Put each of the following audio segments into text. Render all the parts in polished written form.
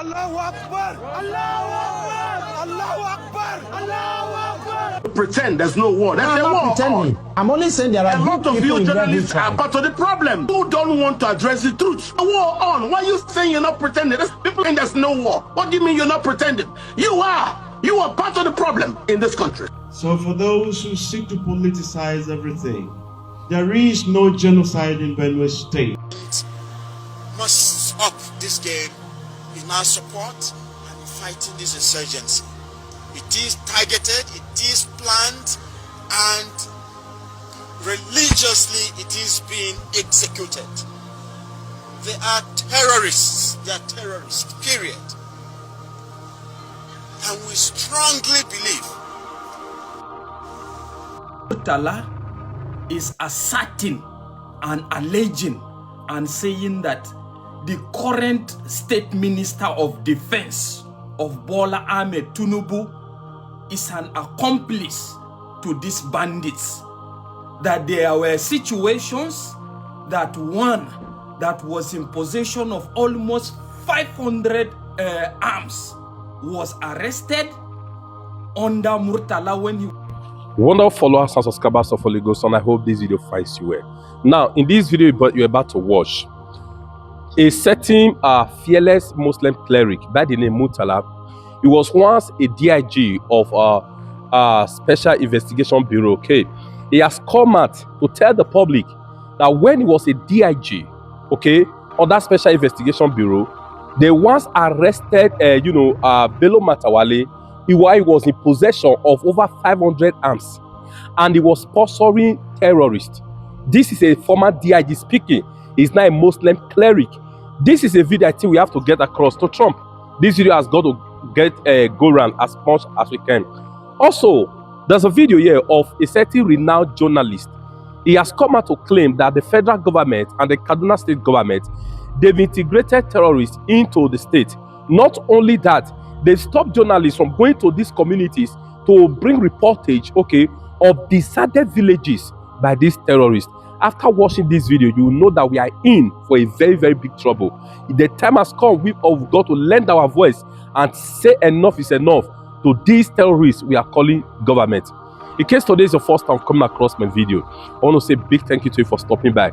Allahu Akbar! Allahu Akbar! Allahu Akbar! Allahu Akbar! Pretend there's no war. There's a war. Pretending. I'm only saying there are a lot of you journalists are part of the problem. Who don't want to address the truth? A war on. Why are you saying you're not pretending? There's people saying there's no war. What do you mean you're not pretending? You are. You are part of the problem in this country. So for those who seek to politicize everything, there is no genocide in Benue State. Must stop this game in our support and fighting this insurgency. It is targeted, it is planned, and religiously it is being executed. They are terrorists. They are terrorists, period. And we strongly believe Allah is asserting and alleging and saying that the current state minister of defense of Bola Ahmed Tinubu is an accomplice to these bandits. That there were situations that one that was in possession of almost 500 arms was arrested under Murtala when he... Wonderful followers and subscribers of Holy Ghost, and I hope this video finds you well. Now, in this video you're about to watch, a certain fearless Muslim cleric by the name Murtala, he was once a DIG of Special Investigation Bureau. Okay, he has come out to tell the public that when he was a DIG, okay, on that Special Investigation Bureau, they once arrested, Bello Matawale. He was in possession of over 500 arms, and he was sponsoring terrorists. This is a former DIG speaking. He's now a Muslim cleric. This is a video I think we have to get across to Trump. This video has got to get go around as much as we can. Also, there's a video here of a certain renowned journalist. He has come out to claim that the federal government and the Kaduna state government, they've integrated terrorists into the state. Not only that, they stopped journalists from going to these communities to bring reportage, okay, of deserted villages by these terrorists. After watching this video, you will know that we are in for a very, very big trouble. The time has come, we've got to lend our voice and say enough is enough to these terrorists we are calling government. In case today is your first time coming across my video, I want to say big thank you to you for stopping by.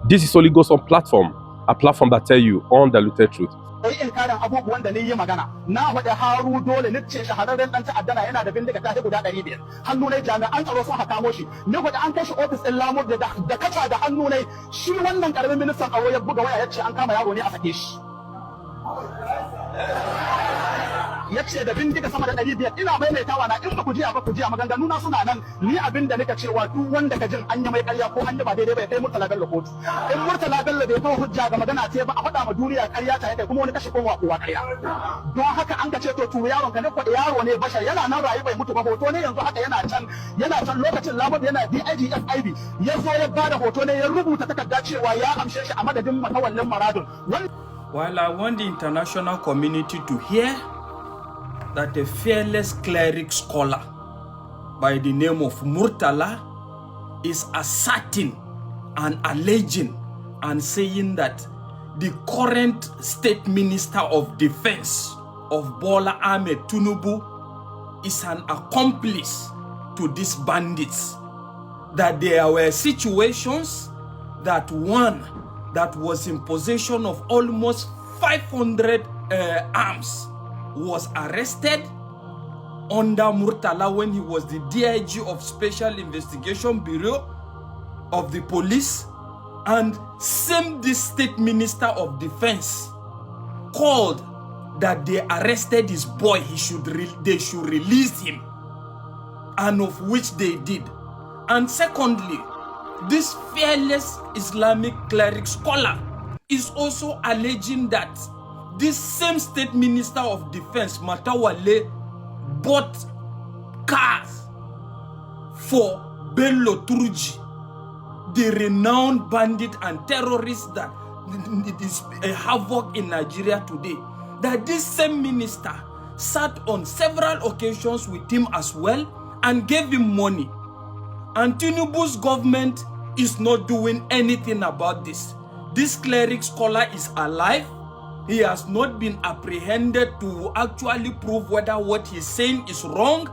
This is Holy Ghost on platform, a platform that tells you undiluted truth. inkarin abubuwan da ni yi magana na faɗi haru dole ni ce shahararren dan ta'addana yana da bindiga ta guda 500 hannu ne jami'an tsaro sun haka shi ni faɗi an kai shi office din lamur da kafa da hannu ne shi wannan karamin ministan tsaro ya buga waya yace an kama yaro ne a sake shi yace da bindiga sama da 500 ina maimaitawa na in ba ku jiya ba ku jiya maganganu na suna nan ni abin da nika cewa duk wanda ka jin an yi mai ƙarya ko an yi ba daidai ba kai Murtala Bello kotu in Murtala Bello bai kawo hujja ga magana ce ba a faɗa ma duniya ƙarya ta yake kuma wani kashe kowa kowa ƙarya don haka an ka ce to turu yaron ka ne ko yaro ne bashar yana nan rayu bai mutu ba hoto ne yanzu haka yana can lokacin lamar yana DIG FIB ya zo ya bada hoto ne ya rubuta takarda cewa ya amshe shi a madadin matawallin Maradon. While I want the international community to hear that a fearless cleric scholar by the name of Murtala is asserting and alleging and saying that the current state minister of defense of Bola Ahmed Tinubu is an accomplice to these bandits. That there were situations that one that was in possession of almost 500 arms was arrested under Murtala when he was the DIG of Special Investigation Bureau of the police, and this state minister of defense called that they arrested his boy, they should release him, and of which they did. And secondly, this fearless Islamic cleric scholar is also alleging that this same state minister of defense, Matawale, bought cars for Bello Turji, the renowned bandit and terrorist that is a havoc in Nigeria today. That this same minister sat on several occasions with him as well and gave him money. And Tinubu's government is not doing anything about this. This cleric scholar is alive He has not been apprehended to actually prove whether what he's saying is wrong,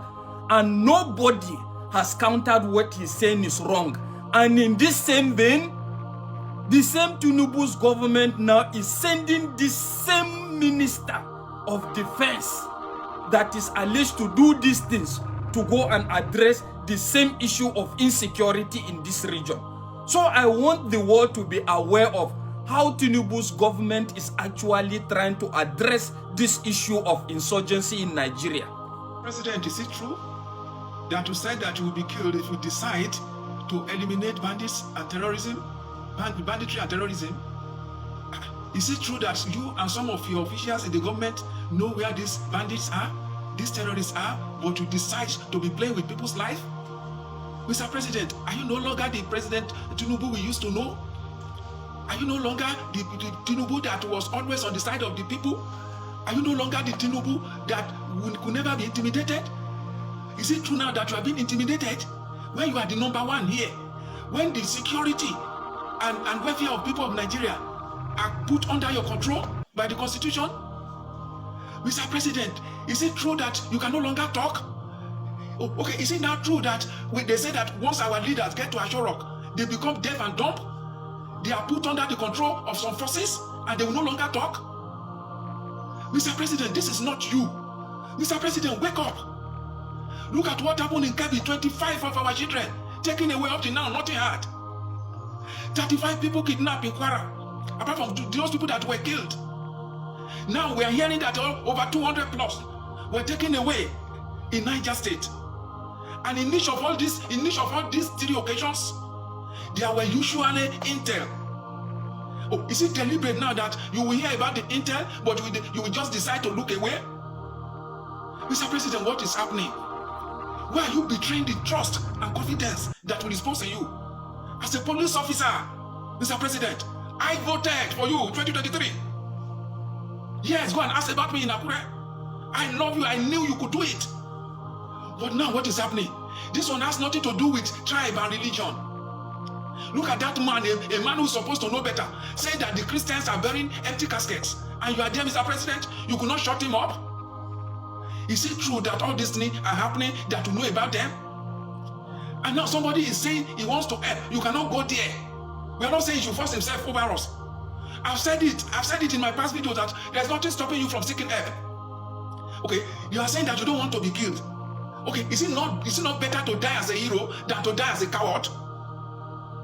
and nobody has countered what he's saying is wrong. And in this same vein, the same Tinubu's government now is sending the same Minister of Defense that is alleged to do these things to go and address the same issue of insecurity in this region. So I want the world to be aware of how Tinubu's government is actually trying to address this issue of insurgency in Nigeria. President, is it true that you said that you will be killed if you decide to eliminate bandits and terrorism, banditry and terrorism? Is it true that you and some of your officials in the government know where these bandits are, these terrorists are, but you decide to be playing with people's life? Mr. President, are you no longer the President Tinubu we used to know? Are you no longer the Tinubu that was always on the side of the people? Are you no longer the Tinubu that could never be intimidated? Is it true now that you are being intimidated when you are the number one here? When the security and welfare of people of Nigeria are put under your control by the Constitution? Mr. President, is it true that you can no longer talk? Oh, okay, is it now true that they say that once our leaders get to Ashorok, they become deaf and dumb? They are put under the control of some forces and they will no longer talk? Mr. President, this is not you. Mr. President, wake up. Look at what happened in Kebbi. 25 of our children taken away up to now, nothing hard. 35 people kidnapped in Kwara, apart from those people that were killed. Now we are hearing that over 200 plus were taken away in Niger State. And in each of all these 3 occasions, there were usually intel. Oh, is it deliberate now that you will hear about the intel, but you will just decide to look away? Mr. President, what is happening? Why are you betraying the trust and confidence that will repose in you? As a police officer, Mr. President, I voted for you 2023. Yes, go and ask about me in Akure. I love you, I knew you could do it. But now what is happening? This one has nothing to do with tribe and religion. Look at that man, a man who's supposed to know better, saying that the Christians are burying empty caskets. And you are there, Mr. President, you could not shut him up? Is it true that all these things are happening that you know about them? And now somebody is saying he wants to help. You cannot go there. We are not saying he should force himself over us. I've said it in my past video that there's nothing stopping you from seeking help. Okay, you are saying that you don't want to be killed. Okay, is it not better to die as a hero than to die as a coward?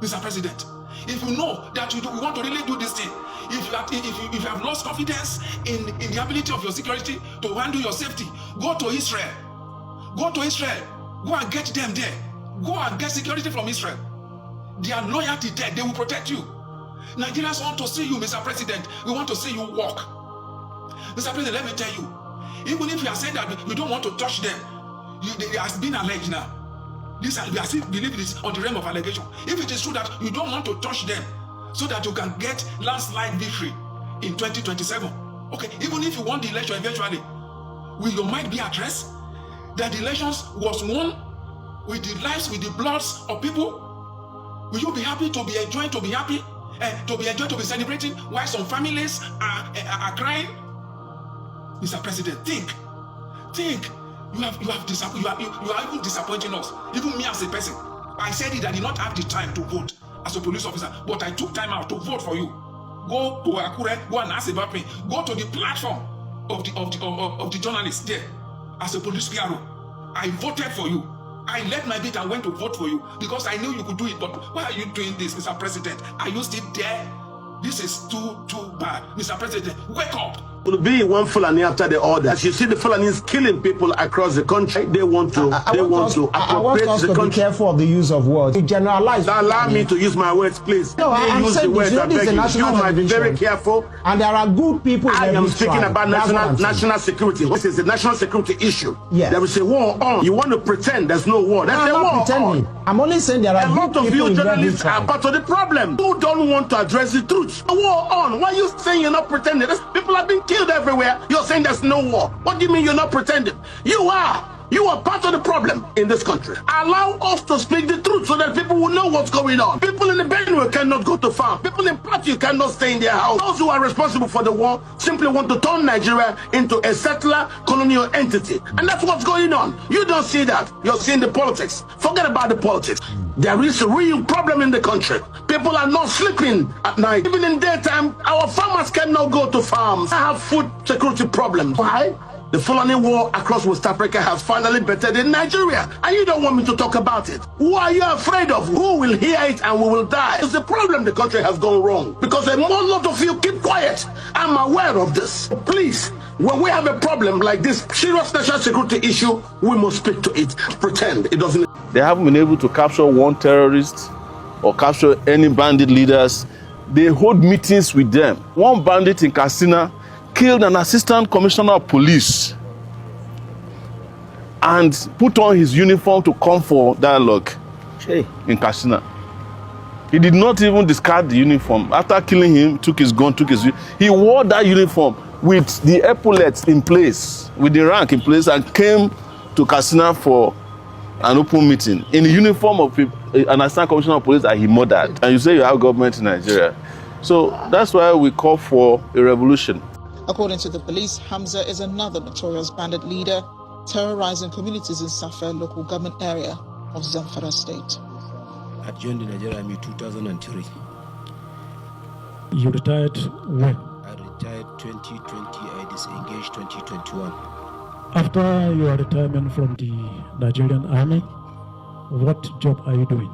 Mr. President, if you know that you want to really do this thing, if you have lost confidence in the ability of your security to handle your safety, go to Israel. Go to Israel. Go and get them there. Go and get security from Israel. Their loyalty there, they will protect you. Nigerians want to see you, Mr. President. We want to see you walk. Mr. President, let me tell you, even if you are saying that you don't want to touch them, it has been alleged now. This, we are still believing this on the realm of allegation. If it is true that you don't want to touch them so that you can get landslide victory in 2027, okay, even if you won the election eventually, will your mind be at rest that the elections was won with the lives, with the bloods of people? Will you be happy to be enjoying, to be happy, to be enjoying, to be celebrating while some families are crying? Mr. President, think. You are even disappointing us. Even me as a person. I said it, I did not have the time to vote as a police officer, but I took time out to vote for you. Go to Akure, go and ask about me. Go to the platform of the journalists there as a police PRO. I voted for you. I led my bit and went to vote for you because I knew you could do it. But why are you doing this, Mr. President? Are you still there? This is too bad. Mr. President, wake up. Will be one Fulani after the other. As you see, the Fulanis killing people across the country. They want to appropriate the country. Be careful of the use of words. You generalize. Allow me to use my words, please. No, I'm saying this. You know, this is a national might be very careful. And there are good people. I am speaking about national security. This is a national security issue. Yes. There is a war on. You want to pretend there's no war. There's a war on. I'm only saying there are a lot of you journalists are part of the problem. Who don't want to address the truth? A war on. Why are you saying you're not pretending? People have been killed everywhere. You're saying there's no war. What do you mean you're not pretending? You are. You are part of the problem in this country. Allow us to speak the truth so that people will know what's going on. People in the Benue cannot go to farm. People in Plateau cannot stay in their house. Those who are responsible for the war simply want to turn Nigeria into a settler colonial entity. And that's what's going on. You don't see that. You're seeing the politics. Forget about the politics. There is a real problem in the country. People are not sleeping at night. Even in daytime, our farmers cannot go to farms. I have food security problems. Why? The Fulani war across West Africa has finally bettered in Nigeria. And you don't want me to talk about it. Who are you afraid of? Who will hear it and we will die? It's the problem the country has gone wrong. Because a lot of you keep quiet. I'm aware of this. Please, when we have a problem like this serious national security issue, we must speak to it. Pretend it doesn't. They haven't been able to capture one terrorist or capture any bandit leaders. They hold meetings with them. One bandit in Katsina killed an assistant commissioner of police and put on his uniform to come for dialogue in Katsina. He did not even discard the uniform. After killing him, took his gun, he wore that uniform with the epaulets in place, with the rank in place, and came to Katsina for an open meeting in the uniform of an assistant commissioner of police that he murdered. And you say you have government in Nigeria. So that's why we call for a revolution. According to the police, Hamza is another notorious bandit leader terrorizing communities in Safa local government area of Zamfara state. I joined the Nigeria Army in 2003. You retired when? I retired 2020, I disengaged 2021. After your retirement from the Nigerian Army, what job are you doing?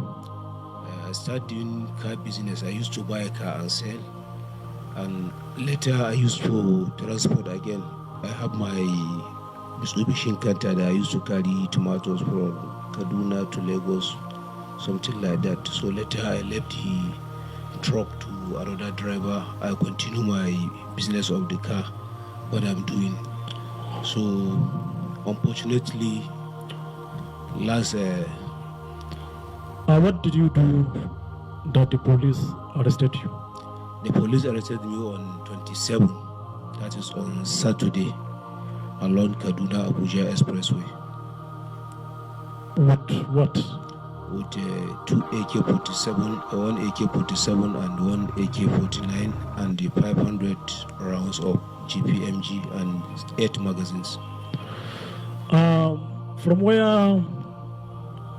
I started doing car business. I used to buy a car and sell. And later I used to transport again. I have my Mitsubishi Canter that I used to carry tomatoes from Kaduna to Lagos, something like that. So later I left the truck to another driver. I continue my business of the car, what I'm doing. So unfortunately, what did you do that the police arrested you? The police arrested me on 27, that is on Saturday, along Kaduna Abuja Expressway. What? With two AK-47, one AK-47 and one AK-49, and the 500 rounds of GPMG and 8 magazines. From where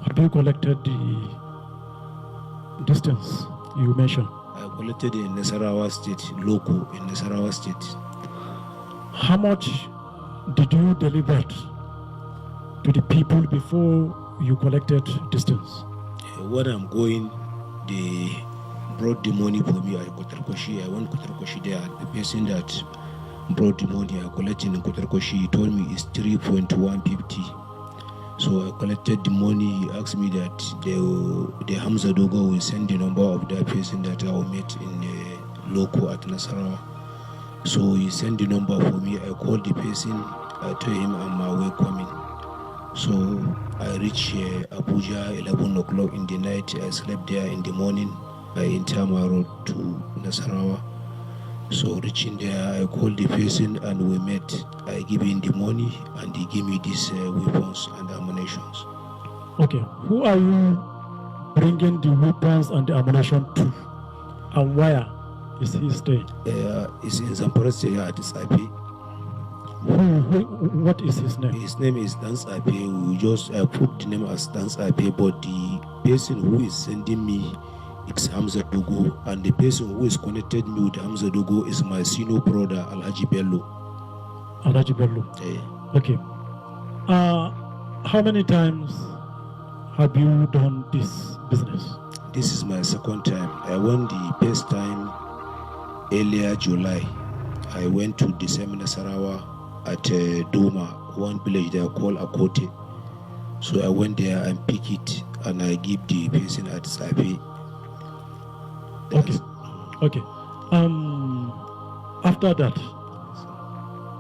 have you collected the distance you mentioned? I collected in Nasarawa State, local in Nasarawa State. How much did you deliver to the people before you collected distance? When I'm going, they brought the money for me at Kotarkoshi. I went Kotarkoshi there. The person that brought the money I collected in Kotarkoshi, he told me it's 3.150. So I collected the money. He asked me that the Hamza Dogo will send the number of that person that I will meet in the local at Nasarawa. So he sent the number for me. I called the person. I told him I'm my way coming. So I reached Abuja 11 o'clock in the night. I slept there in the morning. I entered my road to Nasarawa. So reaching there, I called the person and we met. I give him the money and he gave me these weapons and ammunition. Okay, who are you bringing the weapons and the ammunition to? And where is he staying? He's in Zamfara State at his IP. What is his name? His name is Dance IP. We just put the name as Dance IP, but the person who is sending me it's Hamza Dogo, and the person who is connected me with Hamza Dogo is my senior brother Alhaji Bello. Alhaji Bello. Yeah. Okay. How many times have you done this business? This is my second time. I went the first time earlier July. I went to the seminar Sarawa at Doma, one village there called Akote. So I went there and pick it and I give the person at Sabi. Okay. After that,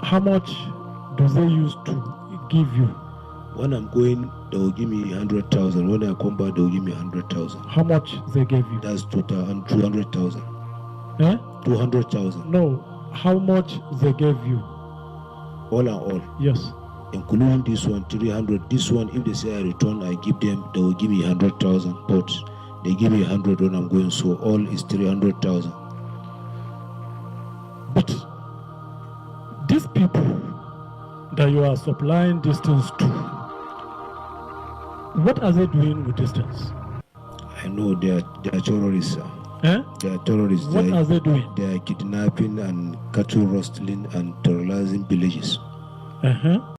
how much do they use to give you? When I'm going, they will give me 100,000. When I come back, they will give me 100,000. How much they gave you? That's total 200,000. 200,000. No, how much they gave you? All in all? Yes. including this one 300. This one, if they say I return, I give them, they will give me 100,000. But they give me 100 when I'm going, so all is 300,000. But these people that you are supplying these things to, what are they doing with these things? I know they are terrorists. Eh? They are terrorists. What are they doing? They are kidnapping and cattle rustling and terrorizing villages. Uh-huh.